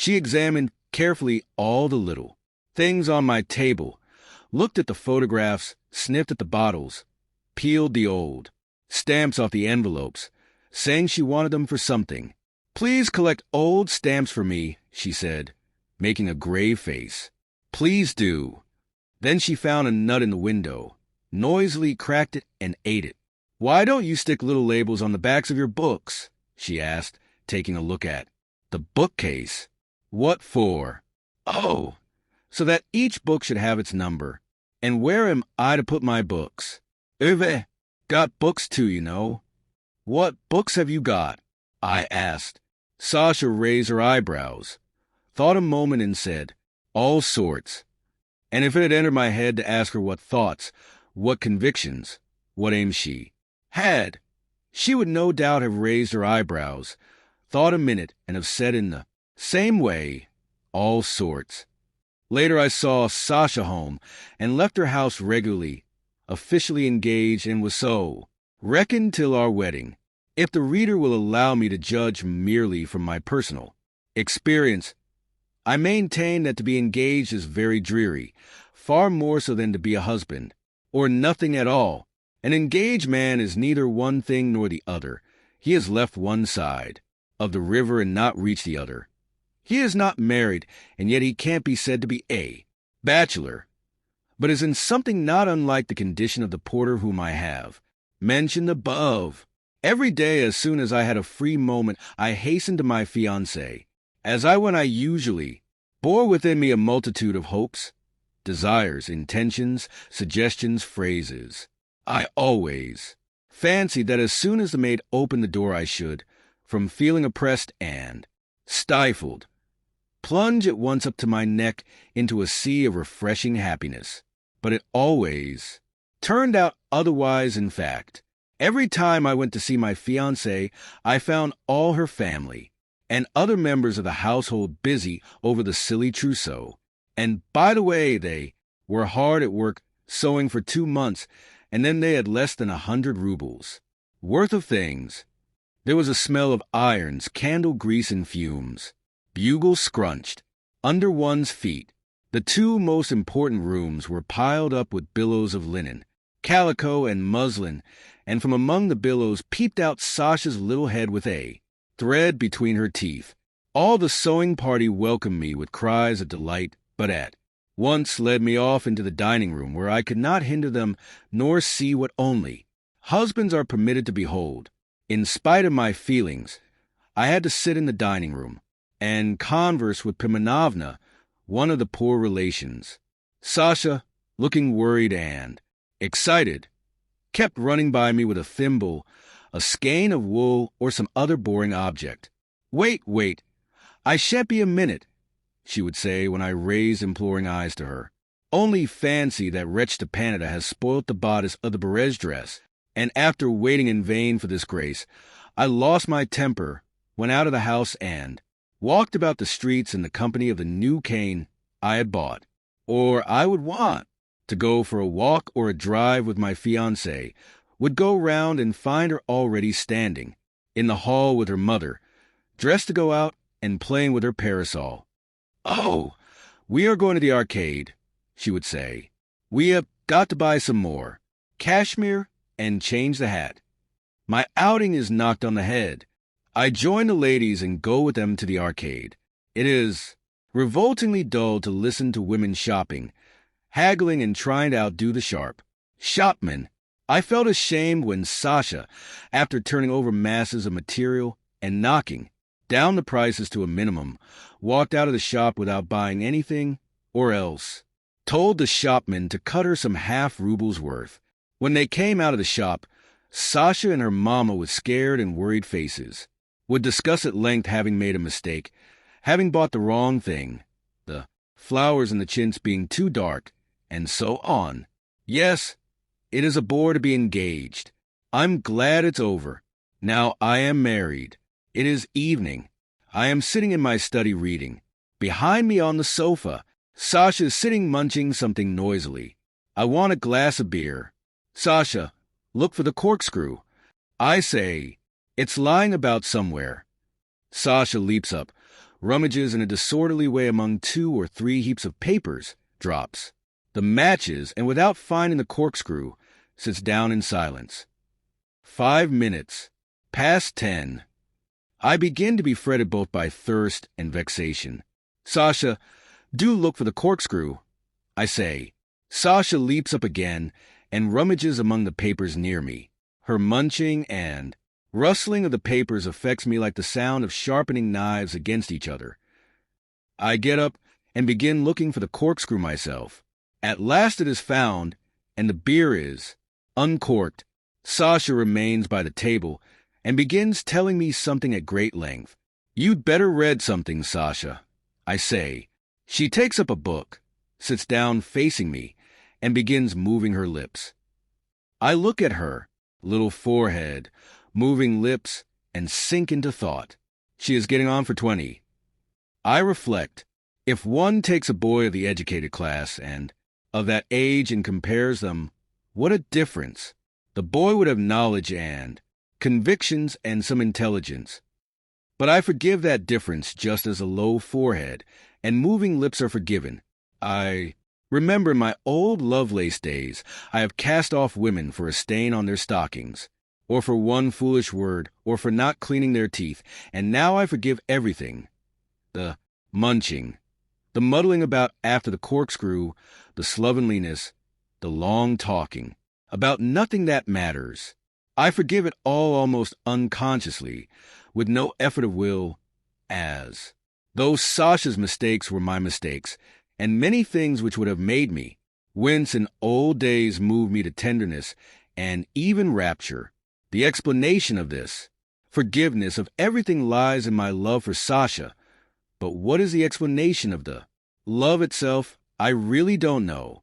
She examined carefully all the little things on my table, looked at the photographs, sniffed at the bottles, peeled the old stamps off the envelopes, saying she wanted them for something. "Please collect old stamps for me," she said, making a grave face. "Please do." Then she found a nut in the window, noisily cracked it, and ate it. "Why don't you stick little labels on the backs of your books?" she asked, taking a look at the bookcase. "What for?" "Oh, so that each book should have its number. And where am I to put my books?" "Uwe, got books too, you know." "What books have you got?" I asked. Sasha raised her eyebrows, thought a moment, and said, "All sorts." And if it had entered my head to ask her what thoughts, what convictions, what aims she had, she would no doubt have raised her eyebrows, thought a minute, and have said in the same way, "All sorts." Later I saw Sasha home and left her house regularly, officially engaged, and was so reckoned till our wedding. If the reader will allow me to judge merely from my personal experience, I maintain that to be engaged is very dreary, far more so than to be a husband, or nothing at all. An engaged man is neither one thing nor the other. He has left one side of the river and not reached the other. He is not married, and yet he can't be said to be a bachelor, but is in something not unlike the condition of the porter whom I have mentioned above. Every day, as soon as I had a free moment, I hastened to my fiancée. As I went, I usually bore within me a multitude of hopes, desires, intentions, suggestions, phrases. I always fancied that as soon as the maid opened the door I should, from feeling oppressed and stifled, plunge at once up to my neck into a sea of refreshing happiness. But it always turned out otherwise. In fact, every time I went to see my fiancée, I found all her family and other members of the household busy over the silly trousseau. And by the way, they were hard at work sewing for 2 months, and then they had less than 100 rubles worth of things. There was a smell of irons, candle grease, and fumes. Bugles scrunched under one's feet. The 2 most important rooms were piled up with billows of linen, calico, and muslin, and from among the billows peeped out Sasha's little head with a thread between her teeth. All the sewing party welcomed me with cries of delight, but at once led me off into the dining room, where I could not hinder them nor see what only husbands are permitted to behold. In spite of my feelings, I had to sit in the dining room and converse with Pimenovna, one of the poor relations. Sasha, looking worried and excited, kept running by me with a thimble, a skein of wool, or some other boring object. Wait, I shan't be a minute," she would say when I raised imploring eyes to her. "Only fancy that wretch Stepanida has spoilt the bodice of the barège dress." And after waiting in vain for this grace, I lost my temper, went out of the house, and walked about the streets in the company of the new cane I had bought. Or I would want to go for a walk or a drive with my fiancée, would go round and find her already standing in the hall with her mother, dressed to go out and playing with her parasol. "Oh, we are going to the arcade," she would say. "We have got to buy some more cashmere and change the hat. My outing is knocked on the head. I join the ladies and go with them to the arcade. It is revoltingly dull to listen to women shopping, haggling, and trying to outdo the sharp shopmen. I felt ashamed when Sasha, after turning over masses of material and knocking down the prices to a minimum, walked out of the shop without buying anything, or else told the shopman to cut her some half-rubles worth. When they came out of the shop, Sasha and her mamma, with scared and worried faces, would discuss at length having made a mistake, having bought the wrong thing, the flowers and the chintz being too dark, and so on. Yes, it is a bore to be engaged. I'm glad it's over. Now I am married. It is evening. I am sitting in my study reading. Behind me on the sofa, Sasha is sitting munching something noisily. I want a glass of beer. "Sasha, look for the corkscrew." I say, "It's lying about somewhere." Sasha leaps up. rummages in a disorderly way among 2 or 3 heaps of papers, drops the matches, and without finding the corkscrew, sits down in silence. 5 minutes. Past 10. I begin to be fretted both by thirst and vexation. Sasha, do look for the corkscrew, I say. Sasha leaps up again and rummages among the papers near me. Her munching and rustling of the papers affects me like the sound of sharpening knives against each other. I get up and begin looking for the corkscrew myself. At last it is found, and the beer is uncorked. Sasha remains by the table and begins telling me something at great length. You'd better read something, Sasha, I say. She takes up a book, sits down facing me, and begins moving her lips. I look at her, little forehead, moving lips, and sink into thought. She is getting on for 20. I reflect, if one takes a boy of the educated class and of that age and compares them, what a difference. The boy would have knowledge and convictions and some intelligence. But I forgive that difference just as a low forehead and moving lips are forgiven. I remember in my old Lovelace days, I have cast off women for a stain on their stockings, or for one foolish word, or for not cleaning their teeth, and now I forgive everything. The munching, the muddling about after the corkscrew, the slovenliness, the long talking, about nothing that matters. I forgive it all almost unconsciously, with no effort of will, as though Sasha's mistakes were my mistakes, and many things which would have made me wince in old days move me to tenderness and even rapture. The explanation of this forgiveness of everything lies in my love for Sasha, but what is the explanation of the love itself? I really don't know.